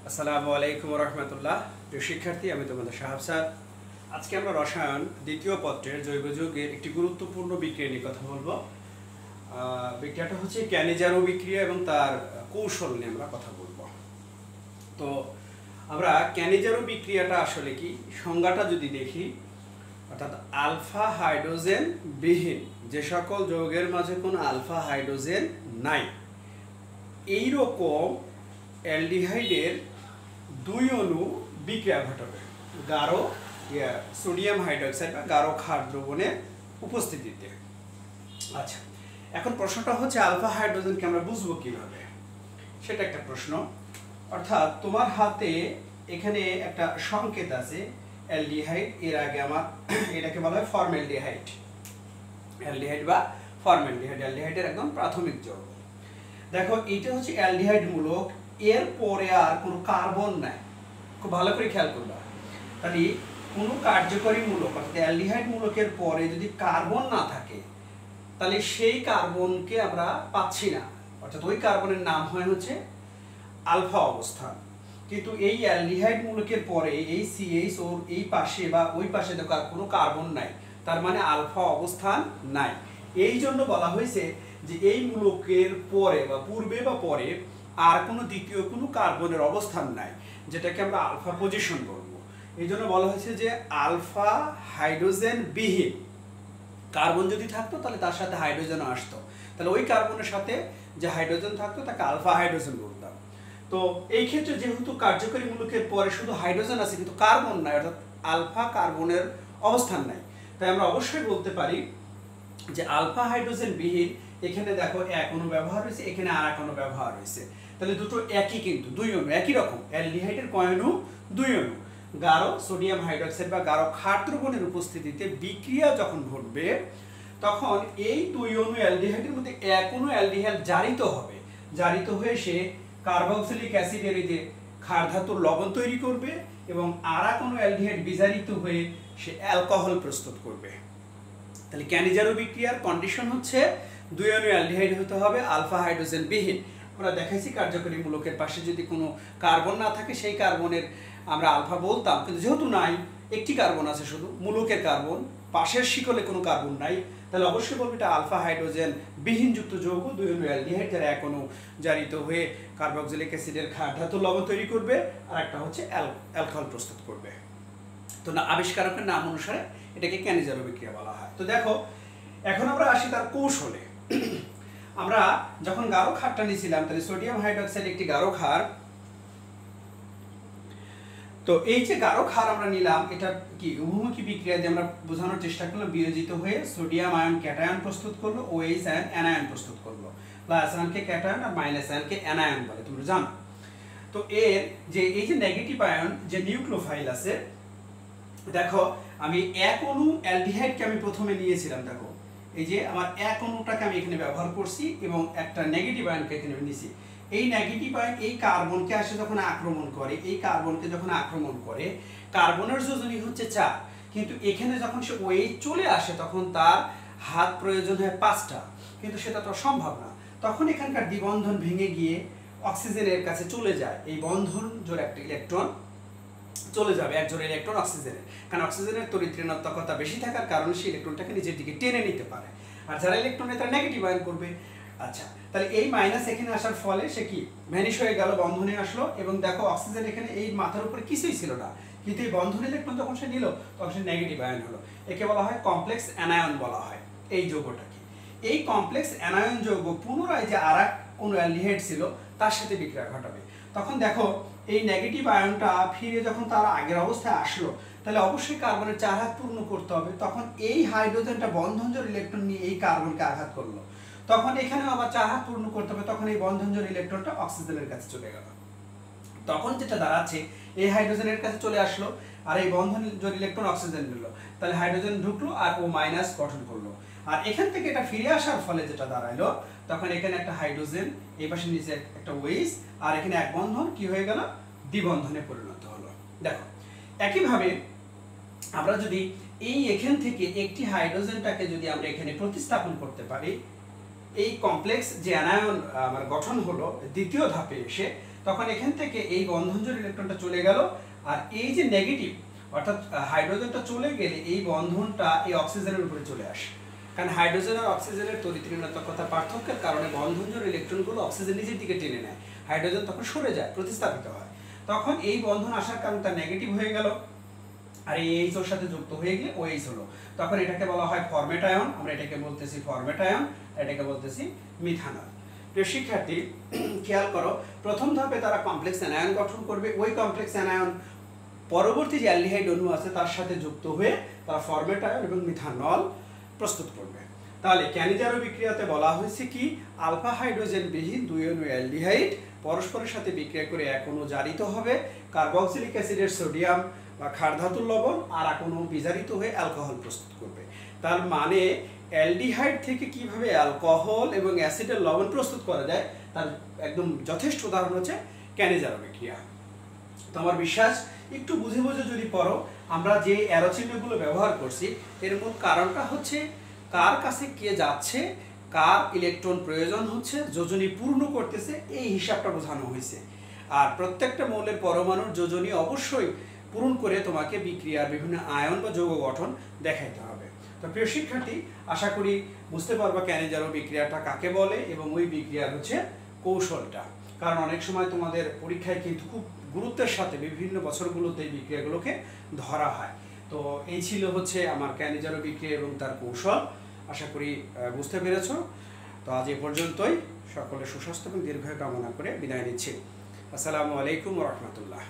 আসসালামু আলাইকুম রহমতুল্লাহ। প্রিয় শিক্ষার্থী, আমি তোমাদের সাহাব স্যার। আজকে আমরা রসায়ন দ্বিতীয় পত্রের জৈব যৌগের একটি গুরুত্বপূর্ণ বিক্রিয়া নিয়ে কথা বলবো। বিক্রিয়াটা হচ্ছে ক্যানিজারো বিক্রিয়া এবং তার কৌশল নিয়ে আমরা কথা বলবো। তো আমরা ক্যানিজারো বিক্রিয়াটা আসলে কি, সংজ্ঞাটা যদি দেখি, অর্থাৎ আলফা হাইড্রোজেন বিহীন যে সকল যৌগের মাঝে কোনো আলফা হাইড্রোজেন নাই, এইরকম অ্যালডিহাইডের দুই অণু বিক্রিয়া ঘটাবে গাঢ় সোডিয়াম হাইড্রোক্সাইড বা গাঢ় ক্ষার দ্রবণের উপস্থিতিতে। আচ্ছা, এখন প্রশ্নটা হচ্ছে আলফা হাইড্রোজেনকে আমরা বুঝবো কিভাবে, সেটা একটা প্রশ্ন। অর্থাৎ তোমার হাতে এখানে একটা সংকেত আছে অ্যালডিহাইড, এর আগে আমার এটাকে বলা হয় ফর্মালডিহাইড। অ্যালডিহাইড বা ফর্মালডিহাইড অ্যালডিহাইডের একদম প্রাথমিক যৌগ। দেখো, এটা হচ্ছে অ্যালডিহাইড মূলক, এর পরে আর কোনো কার্বন নাই। খুব ভালো করে খেয়াল করবা। তাহলে কোনো কার্যকরী মূলক অর্থাৎ অ্যালডিহাইড মূলকের পরে যদি কার্বন না থাকে, তাহলে সেই কার্বনকে আমরা পাচ্ছি না, অর্থাৎ ওই কার্বনের নাম হয় হচ্ছে আলফা অবস্থান। কিন্তু এই অ্যালডিহাইড মূলকের পরে এই সিএইচ ওর এই পাশে বা ওই পাশে দেখো আর কোনো কার্বন নাই, তার মানে আলফা অবস্থান নাই। এই জন্য বলা হয়েছে যে এই মূলকের পরে বা পূর্বে বা পরে আর কোনো দ্বিতীয় কোনো কার্বনের অবস্থান নাই, যেটাকে আমরা আলফা পজিশন বলবো। এই জন্য বলা হয়েছে যে আলফা হাইড্রোজেন বিহীন। কার্বন যদি থাকতো তাহলে তার সাথে হাইড্রোজেন আসতো, তাহলে ওই কার্বনের সাথে যে হাইড্রোজেন থাকতো তাকে আলফা হাইড্রোজেন বলতাম। তো এই ক্ষেত্রে যেহেতু কার্যকরী মূলকের পরে শুধু হাইড্রোজেন আছে কিন্তু কার্বন নাই, অর্থাৎ আলফা কার্বনের অবস্থান নাই, তাই আমরা অবশ্যই বলতে পারি যে আলফা হাইড্রোজেন বিহীন। এখানে দেখো এক অণু ব্যবহার হয়েছে, এখানে আর এক অণু ব্যবহার হয়েছে, তাহলে দুটো একই, কিন্তু দুই অণু একই রকম। অ্যালডিহাইডের কয় অণু? দুই অণু। গাঢ় সোডিয়াম হাইড্রোক্সাইড বা গাঢ় ক্ষার দ্রবণের উপস্থিতিতে বিক্রিয়া যখন ঘটবে, তখন এই দুই অণু অ্যালডিহাইডের মধ্যে এক অণু অ্যালডিহাইড জারিত হবে। জারিত হয়ে সে কার্বক্সিলিক অ্যাসিডের এই যে ক্ষার ধাতুর লবণ তৈরি করবে এবং আর এক অণু অ্যালডিহাইড বিজারিত হয়ে সে অ্যালকোহল প্রস্তুত করবে। তাহলে ক্যানিজারো বিক্রিয়ার কন্ডিশন হচ্ছে দুই অণু অ্যালডিহাইড হতে হবে আলফা হাইড্রোজেন বিহীন। আমরা দেখাইছি কার্যকরী মূলকের পাশে যদি কোনো কার্বন না থাকে সেই কার্বনের আমরা আলফা বলতাম, কিন্তু যেহেতু নাই, একটি কার্বন আছে শুধু মূলকের কার্বন, পাশের শিকলে কোনো কার্বন নাই, তাহলে অবশ্যই বলবো এটা আলফা হাইড্রোজেন বিহীন যুক্ত যৌগ, দুই অণু অ্যালডিহাইড যারা এক অণু জারিত হয়ে কার্বক্সিলিক অ্যাসিডের ক্ষার ধাতুর লবণ তৈরি করবে, আর একটা হচ্ছে অ্যালকোহল প্রস্তুত করবে। তো না, আবিষ্কারকের নাম অনুসারে এটাকে ক্যানিজারো বিক্রিয়া বলা হয়। তো দেখো, এখন আমরা আসি তার কৌশলে। আমরা যখন গাঢ় ক্ষারটা নিয়েছিলাম, তাহলে সোডিয়াম হাইড্রোক্সাইড একটি গাঢ় ক্ষার। তো এই যে গাঢ় ক্ষার আমরা নিলাম, এটা কি উভমুখী বিক্রিয়া দিয়ে আমরা বোঝানোর চেষ্টা করলাম। বিয়োজিত হয়ে সোডিয়াম আয়ন ক্যাটায়ন প্রস্তুত করলো, OH আয়ন অ্যানায়ন প্রস্তুত করলো। প্লাস আয়নকে ক্যাটায়ন আর মাইনাস আয়নকে অ্যানায়ন বলে, তোমরা জানো। তো এর যে এই যে নেগেটিভ আয়ন যে নিউক্লিওফাইল আছে, দেখো আমি এক অণু অ্যালডিহাইডকে আমি প্রথমে নিয়েছিলাম। দেখো এই যে আমার এক অণুটাকে আমি এখানে ব্যবহার করছি এবং একটা নেগেটিভ আয়নকে এখানে নিয়েছি। এই নেগেটিভ আয়ন এই কার্বনকে আসে যখন আক্রমণ করে, এই কার্বনকে যখন আক্রমণ করে, কার্বনের যোজনী হচ্ছে 4, কিন্তু এখানে যখন সে OH চলে আসে তখন তার হাত প্রয়োজন হয় 5টা, কিন্তু সেটা তো সম্ভব না। তখন এখানকার দ্বিবন্ধন ভেঙে গিয়ে অক্সিজেনের কাছে চলে যায়। এই বন্ধন জোড়া একটা ইলেকট্রন চলে যাবে, এক জোড়া ইলেকট্রন অক্সিজেনের, কারণ অক্সিজেনের তড়িৎ ঋণাত্মকতা বেশি থাকার কারণে সেই ইলেকট্রনটাকে নিজের দিকে টেনে নিতে পারে, আর যারা ইলেকট্রন তারা নেগেটিভ আয়ন করবে। আচ্ছা, তাহলে এই মাইনাস এখানে আসার ফলে সে কি ভ্যানিশ হয়ে গেল, বন্ধনে আসলো, এবং দেখো অক্সিজেন এখানে এই মাথার উপরে কিছুই ছিল না, কিন্তু এই বন্ধন ইলেকট্রন যখন সে নিল তখন সে নেগেটিভ আয়ন হলো। একে বলা হয় কমপ্লেক্স অ্যানায়ন বলা হয়। এই যৌগটাকে, এই কমপ্লেক্স অ্যানায়ন যৌগ পুনরায় যে আর এক কোনো অ্যালডিহাইড ছিল তার সাথে বিক্রিয়া ঘটাবে। তখন দেখো এই নেগেটিভ আয়নটা ফিরে যখন তার আগের অবস্থায় আসলো, তাহলে অবশ্যই কার্বনের 4 হাত পূর্ণ করতে হবে। তখন এই হাইড্রোজেনটা বন্ধনজোড় ইলেকট্রন নিয়ে এই কার্বনকে আঘাত করলো, তখন এখানেও আবার 4 হাত পূর্ণ করতে হবে। তখন এই বন্ধনজোড় ইলেকট্রনটা অক্সিজেনের কাছে চলে গেল। তখন যেটা দাঁড়াচ্ছে, এই হাইড্রোজেনের কাছে চলে আসলো আর এই বন্ধনজোড় ইলেকট্রন অক্সিজেন নিল, তাহলে হাইড্রোজেন ঢুকলো আর O মাইনাস গঠন করলো। আর এখান থেকে এটা ফিরে আসার ফলে যেটা দাঁড়াইলো, তখন এখানে একটা হাইড্রোজেন, এই পাশে নিচে একটা OH, আর এখানে এক বন্ধন কি হয়ে গেল, দ্বিবন্ধনে পরিণত হলো। দেখো একইভাবে আমরা যদি এই এখান থেকে একটি হাইড্রোজেনটাকে যদি আমরা এখানে প্রতিস্থাপন করতে পারি, এই কমপ্লেক্স যে অ্যানায়ন আমার গঠন হলো দ্বিতীয় ধাপে এসে, তখন এখান থেকে এই বন্ধনজোড় ইলেকট্রনটা চলে গেল, আর এই যে নেগেটিভ অর্থাৎ হাইড্রোজেনটা চলে গেলে এই বন্ধনটা এই অক্সিজেনের উপরে চলে আসে। কারণ হাইড্রোজেন আর অক্সিজেনের তড়িৎ ঋণাত্মকতা পার্থক্যের কারণে বন্ধনজোড় ইলেকট্রনগুলো অক্সিজেন নিজের দিকে টেনে নেয়, হাইড্রোজেন তখন সরে যায়, প্রতিস্থাপিত হয়। তখন এই বন্ধন আসার কারণে তার নেগেটিভ হয়ে গেল, আর এই এইচ ওর সাথে যুক্ত হয়ে গিয়ে OH হলো। তখন এটাকে বলা হয় ফরমেট আয়ন, আমরা এটাকে বলতেছি ফরমেট আয়ন, এটাকে বলতেছি মিথানল। প্রিয় শিক্ষার্থী, খেয়াল করো, প্রথম ধাপে তারা কমপ্লেক্স অ্যানায়ন গঠন করবে। ওই কমপ্লেক্স অ্যানায়ন পরবর্তী যে অ্যালডিহাইড অণু আছে তার সাথে যুক্ত হয়ে তারা ফরমেট আয়ন এবং মিথানল প্রস্তুত করবে। তাহলে ক্যানিজারো বিক্রিয়াতে বলা হয়েছে কি, আলফা হাইড্রোজেন বিহীন দুই অণু অ্যালডিহাইড পরস্পরের সাথে বিক্রিয়া করে এক অণু জারিত হবে, কার্বক্সিলিক অ্যাসিডের সোডিয়াম বা ক্ষার ধাতুর লবণ আর এক অণু বিজারিত হয়ে অ্যালকোহল প্রস্তুত করবে। তার মানে অ্যালডিহাইড থেকে কিভাবে অ্যালকোহল এবং অ্যাসিডের লবণ প্রস্তুত করা যায় তার একদম যথেষ্ট উদাহরণ হচ্ছে ক্যানিজারো বিক্রিয়া। তোমার বিশ্বাস, একটু বুঝে বুঝে যদি পড়ো, আমরা যে অ্যারো চিহ্নগুলো ব্যবহার করছি এর মূল কারণটা হচ্ছে কার কাছে কে যাচ্ছে, কার ইলেকট্রন প্রয়োজন হচ্ছে, যোজনী পূর্ণ করতেছে, এই হিসাবটা বোঝানো হয়েছে। আর প্রত্যেকটা মৌলের পরমাণুর যোজনী অবশ্যই পূরণ করে তোমাকে বিক্রিয়ার বিভিন্ন আয়ন বা যৌগ গঠন দেখাইতে হবে। তো প্রিয় শিক্ষার্থী, আশা করি বুঝতে পারবা ক্যানিজারো বিক্রিয়াটা কাকে বলে এবং ওই বিক্রিয়ার হচ্ছে কৌশলটা। কারণ অনেক সময় তোমাদের পরীক্ষায় কিন্তু খুব গুরুত্বের সাথে বিভিন্ন বছরগুলোতে এই বিক্রিয়াগুলোকে ধরা হয়। তো এই ছিল হচ্ছে আমার ক্যানিজারো বিক্রিয়া এবং তার কৌশল। আশা করি বুঝতে পেরেছ। তো আজ এ পর্যন্তই। সকলের সুস্বাস্থ্য এবং দীর্ঘায়ু কামনা করে বিদায় নিচ্ছি। আসসালামু আলাইকুম ওয়া রাহমাতুল্লাহ।